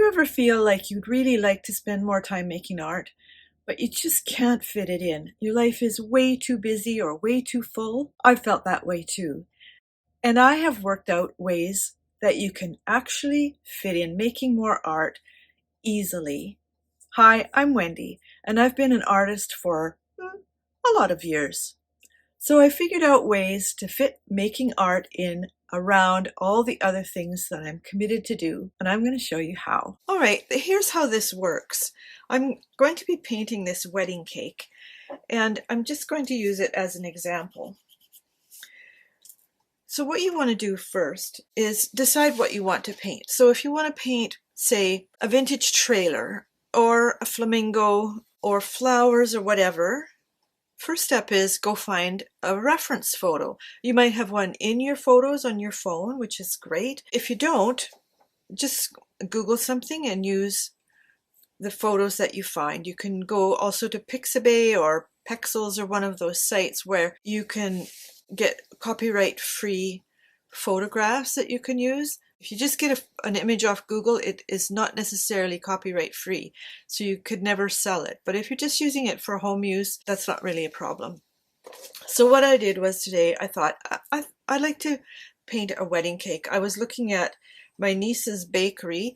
ever feel like you'd really like to spend more time making art, but you just can't fit it in? Your life is way too busy or way too full? I've felt that way too. And I have worked out ways that you can actually fit in making more art easily. Hi, I'm Wendy, and I've been an artist for a lot of years. So I figured out ways to fit making art in around all the other things that I'm committed to do, and I'm going to show you how. All right, here's how this works. I'm going to be painting this wedding cake, and I'm just going to use it as an example. So what you want to do first is decide what you want to paint. So if you want to paint, say, a vintage trailer or a flamingo or flowers or whatever, first step is go find a reference photo. You might have one in your photos on your phone, which is great. If you don't, just Google something and use the photos that you find. You can go also to Pixabay or Pexels or one of those sites where you can get copyright-free photographs that you can use. If you just get an image off Google, it is not necessarily copyright-free, so you could never sell it. But if you're just using it for home use, that's not really a problem. So what I did was today, I thought, I'd like to paint a wedding cake. I was looking at my niece's bakery,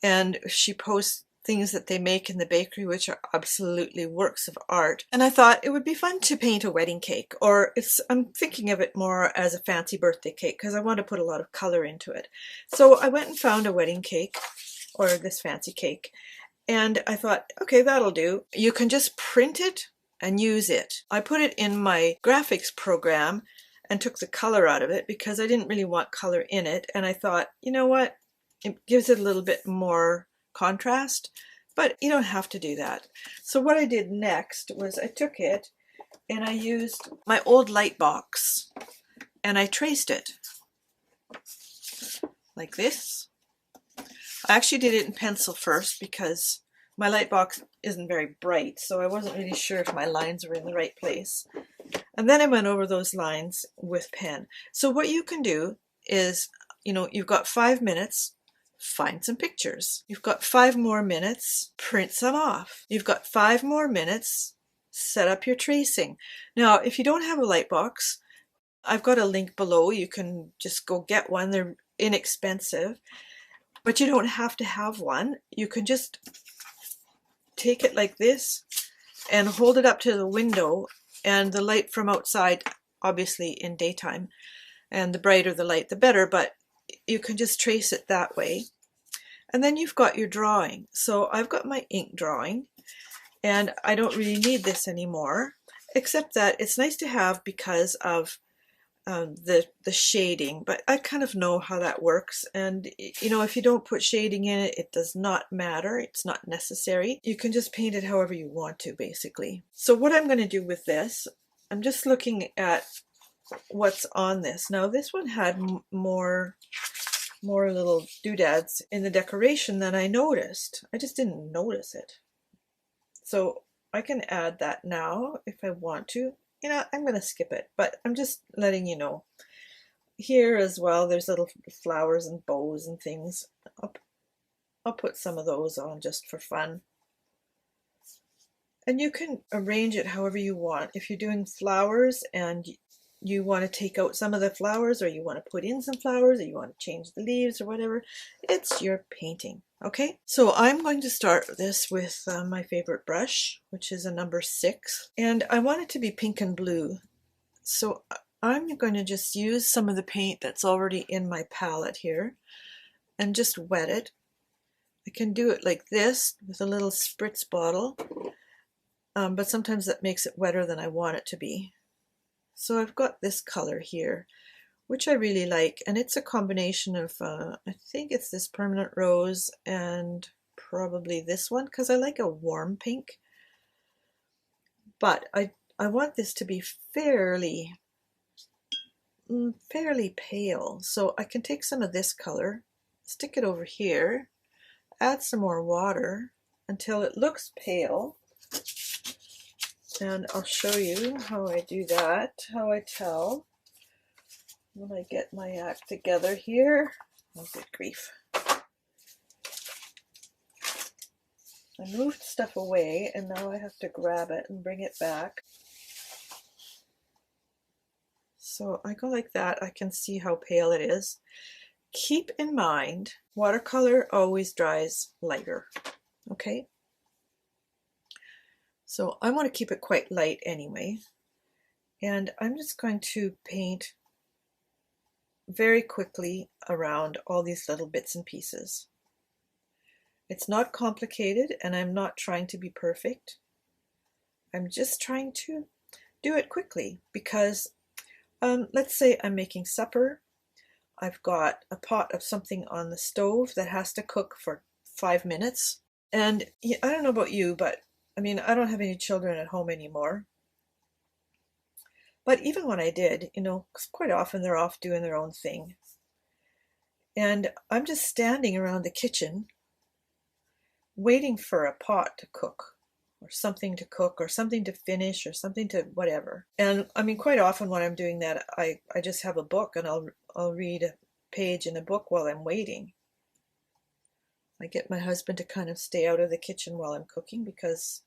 and she posts things that they make in the bakery which are absolutely works of art, and I thought it would be fun to paint a wedding cake, or I'm thinking of it more as a fancy birthday cake because I want to put a lot of color into it. So I went and found a wedding cake, or this fancy cake, and I thought, okay, that'll do. You can just print it and use it. I put it in my graphics program and took the color out of it because I didn't really want color in it, and I thought, you know what, it gives it a little bit more contrast, but you don't have to do that. So what I did next was I took it and I used my old light box and I traced it like this. I actually did it in pencil first because my light box isn't very bright, so I wasn't really sure if my lines were in the right place. And then I went over those lines with pen. So what you can do is, you've got 5 minutes, find some pictures. You've got 5 more minutes, print some off. You've got 5 more minutes, set up your tracing. Now, if you don't have a light box, I've got a link below. You can just go get one. They're inexpensive, but you don't have to have one. You can just take it like this and hold it up to the window, and the light from outside, obviously in daytime, and the brighter the light, the better, but you can just trace it that way. And then you've got your drawing. So I've got my ink drawing, and I don't really need this anymore, except that it's nice to have because of the shading, but I kind of know how that works, and if you don't put shading in it, it does not matter. It's not necessary. You can just paint it however you want to, basically. So what I'm going to do with this, I'm just looking at what's on this. Now this one had more little doodads in the decoration than I noticed. I just didn't notice it. So I can add that now if I want to. I'm going to skip it, but I'm just letting you know. Here as well, there's little flowers and bows and things. I'll put some of those on just for fun. And you can arrange it however you want. If you're doing flowers and you want to take out some of the flowers, or you want to put in some flowers, or you want to change the leaves or whatever, it's your painting. Okay, so I'm going to start this with my favorite brush, which is a number 6, and I want it to be pink and blue. So I'm going to just use some of the paint that's already in my palette here and just wet it. I can do it like this with a little spritz bottle, but sometimes that makes it wetter than I want it to be. So I've got this color here, which I really like, and it's a combination of, I think it's this permanent rose and probably this one, because I like a warm pink. But I want this to be fairly pale, so I can take some of this color, stick it over here, add some more water until it looks pale. And I'll show you how I do that, how I tell when I get my act together here. Oh, good grief. I moved stuff away and now I have to grab it and bring it back. So I go like that. I can see how pale it is. Keep in mind, watercolor always dries lighter, okay? So I want to keep it quite light anyway. And I'm just going to paint very quickly around all these little bits and pieces. It's not complicated and I'm not trying to be perfect. I'm just trying to do it quickly because let's say I'm making supper. I've got a pot of something on the stove that has to cook for 5 minutes. And I don't know about you, but I mean, I don't have any children at home anymore. But even when I did, you know, quite often they're off doing their own thing. And I'm just standing around the kitchen waiting for a pot to cook or something to cook or something to finish or something to whatever. And I mean, quite often when I'm doing that, I just have a book and I'll read a page in a book while I'm waiting. I get my husband to kind of stay out of the kitchen while I'm cooking because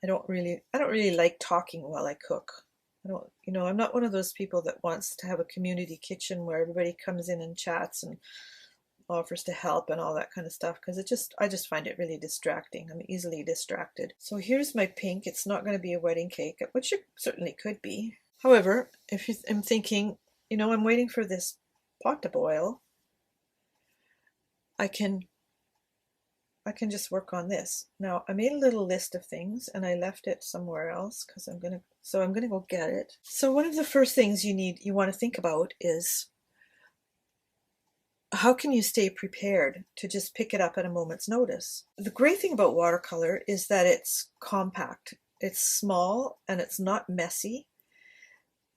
I don't really like talking while I cook. I'm not one of those people that wants to have a community kitchen where everybody comes in and chats and offers to help and all that kind of stuff, because I just find it really distracting. I'm easily distracted. So here's my pink. It's not going to be a wedding cake, which it certainly could be. However, if I'm thinking, you know, I'm waiting for this pot to boil, I can just work on this. Now, I made a little list of things and I left it somewhere else because I'm going to go get it. So one of the first things you want to think about is how can you stay prepared to just pick it up at a moment's notice? The great thing about watercolor is that it's compact. It's small and it's not messy.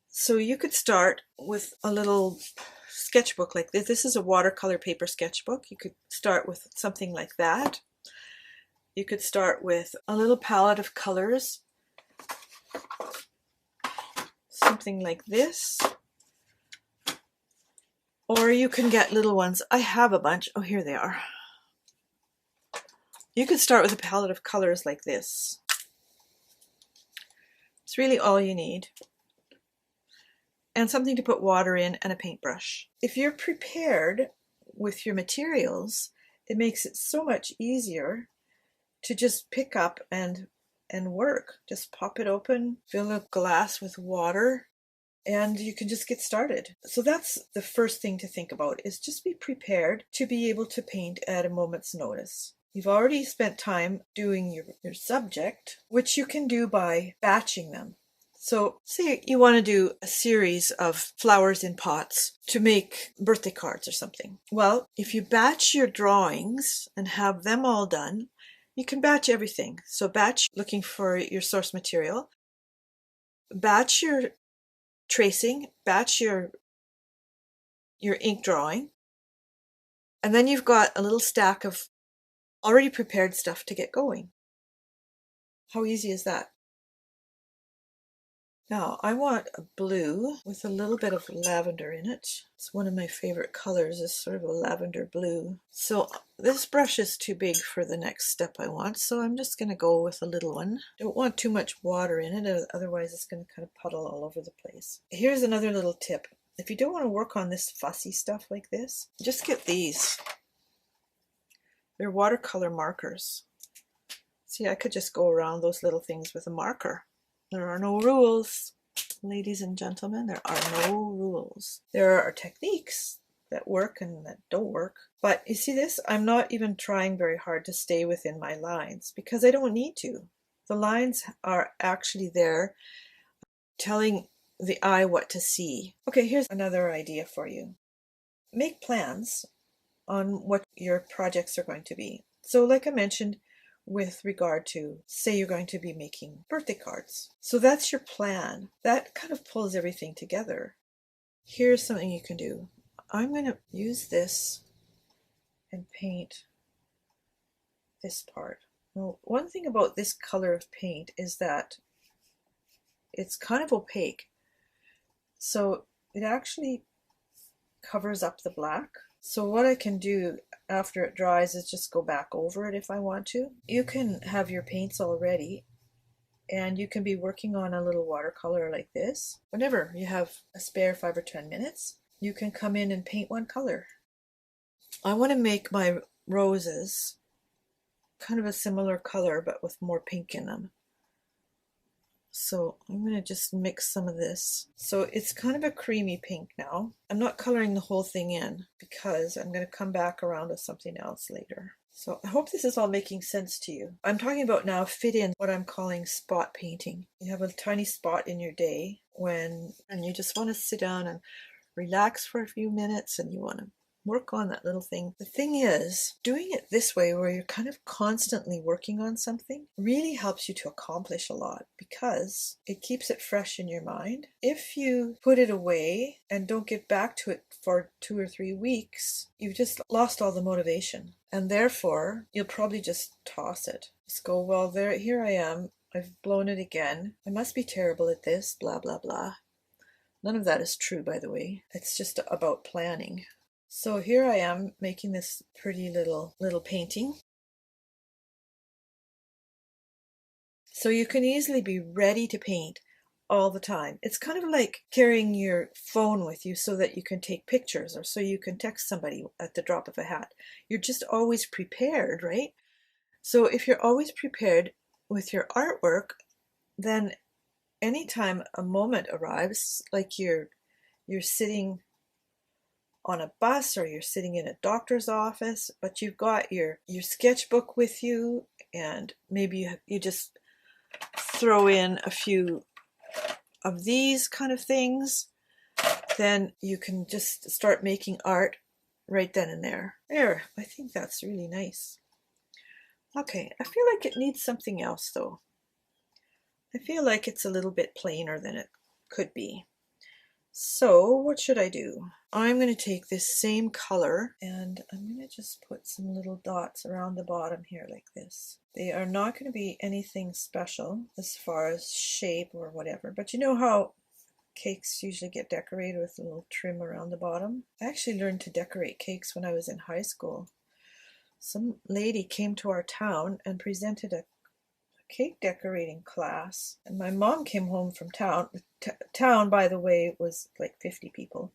So you could start with a little sketchbook like this. This is a watercolor paper sketchbook. You could start with something like that. You could start with a little palette of colors, something like this. Or you can get little ones. I have a bunch. Oh, here they are. You could start with a palette of colors like this. It's really all you need. And something to put water in and a paintbrush. If you're prepared with your materials, it makes it so much easier to just pick up and work. Just pop it open, fill a glass with water, and you can just get started. So that's the first thing to think about, is just be prepared to be able to paint at a moment's notice. You've already spent time doing your subject, which you can do by batching them. So say you want to do a series of flowers in pots to make birthday cards or something. Well, if you batch your drawings and have them all done, you can batch everything. So batch looking for your source material, batch your tracing, batch your ink drawing, and then you've got a little stack of already prepared stuff to get going. How easy is that? Now I want a blue with a little bit of lavender in it. It's one of my favorite colors, is sort of a lavender blue. So this brush is too big for the next step I want, so I'm just going to go with a little one. Don't want too much water in it, otherwise it's going to kind of puddle all over the place. Here's another little tip. If you don't want to work on this fussy stuff like this, just get these. They're watercolor markers. See, I could just go around those little things with a marker. There are no rules, ladies and gentlemen. There are no rules. There are techniques that work and that don't work. But you see this? I'm not even trying very hard to stay within my lines because I don't need to. The lines are actually there telling the eye what to see. Okay, here's another idea for you. Make plans on what your projects are going to be. So like I mentioned, with regard to, say you're going to be making birthday cards. So that's your plan. That kind of pulls everything together. Here's something you can do. I'm going to use this and paint this part. Well, one thing about this color of paint is that it's kind of opaque. So it actually covers up the black. So what I can do, after it dries is just go back over it if I want to. You can have your paints all ready and you can be working on a little watercolor like this. Whenever you have a spare 5 or 10 minutes, you can come in and paint one color. I want to make my roses kind of a similar color but with more pink in them. So I'm going to just mix some of this. So it's kind of a creamy pink now. I'm not coloring the whole thing in because I'm going to come back around with something else later. So I hope this is all making sense to you. I'm talking about now fit in what I'm calling spot painting. You have a tiny spot in your day and you just want to sit down and relax for a few minutes and you want to work on that little thing. The thing is, doing it this way where you're kind of constantly working on something really helps you to accomplish a lot because it keeps it fresh in your mind. If you put it away and don't get back to it for 2 or 3 weeks, you've just lost all the motivation. And therefore, you'll probably just toss it. Just go, well, here I am. I've blown it again. I must be terrible at this, blah, blah, blah. None of that is true, by the way. It's just about planning. So here I am making this pretty little painting. So you can easily be ready to paint all the time. It's kind of like carrying your phone with you so that you can take pictures or so you can text somebody at the drop of a hat. You're just always prepared, right? So if you're always prepared with your artwork, then anytime a moment arrives, like you're sitting on a bus or you're sitting in a doctor's office, but you've got your sketchbook with you and maybe you just throw in a few of these kind of things, then you can just start making art right then and there. There, I think that's really nice. Okay, I feel like it needs something else though. I feel like it's a little bit plainer than it could be. So what should I do? I'm going to take this same color and I'm going to just put some little dots around the bottom here like this. They are not going to be anything special as far as shape or whatever, but you know how cakes usually get decorated with a little trim around the bottom? I actually learned to decorate cakes when I was in high school. Some lady came to our town and presented a cake decorating class, and my mom came home from town. Town, by the way, was like 50 people.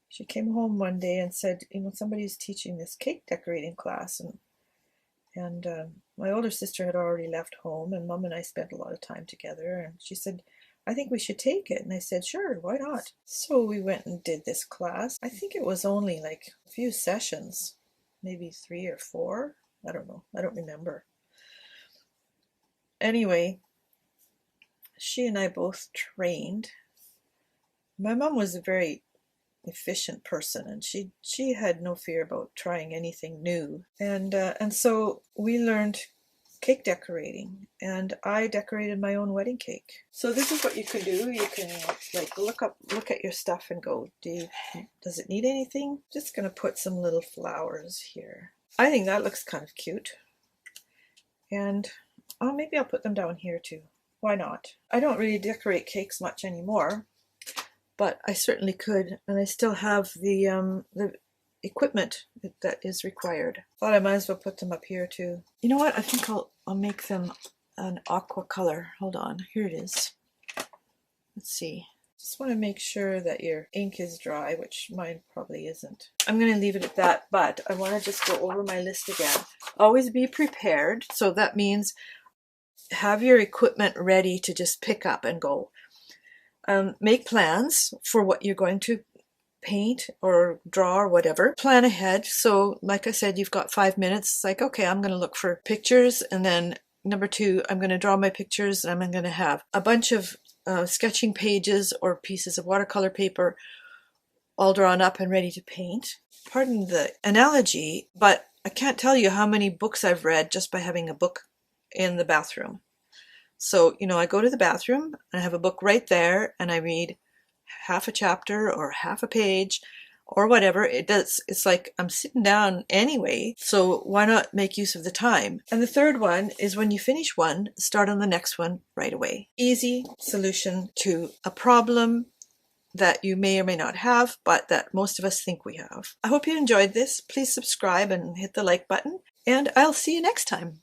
She came home one day and said, you know, somebody's teaching this cake decorating class, and my older sister had already left home, and Mom and I spent a lot of time together, and she said, I think we should take it. And I said, sure, why not? So we went and did this class. I think it was only like a few sessions, maybe 3 or 4. I don't know. I don't remember. Anyway, she and I both trained. My mom was a very efficient person, and she had no fear about trying anything new. And so we learned cake decorating, and I decorated my own wedding cake. So this is what you can do. You can like look at your stuff and go, does it need anything? Just gonna put some little flowers here. I think that looks kind of cute. And maybe I'll put them down here too. Why not? I don't really decorate cakes much anymore, but I certainly could, and I still have the equipment that is required. Thought I might as well put them up here too. You know what? I think I'll make them an aqua color. Hold on, here it is. Let's see. Just want to make sure that your ink is dry, which mine probably isn't. I'm going to leave it at that, but I want to just go over my list again. Always be prepared. So that means have your equipment ready to just pick up and go. Make plans for what you're going to paint or draw or whatever. Plan ahead. So like I said, you've got 5 minutes. It's like, okay, I'm going to look for pictures, and then number 2, I'm going to draw my pictures, and I'm going to have a bunch of sketching pages or pieces of watercolor paper all drawn up and ready to paint. Pardon the analogy, but I can't tell you how many books I've read just by having a book in the bathroom. So, you know, I go to the bathroom and I have a book right there and I read half a chapter or half a page or whatever. It's like I'm sitting down anyway, so why not make use of the time? And the third one is when you finish one, start on the next one right away. Easy solution to a problem that you may or may not have, but that most of us think we have. I hope you enjoyed this. Please subscribe and hit the like button, and I'll see you next time.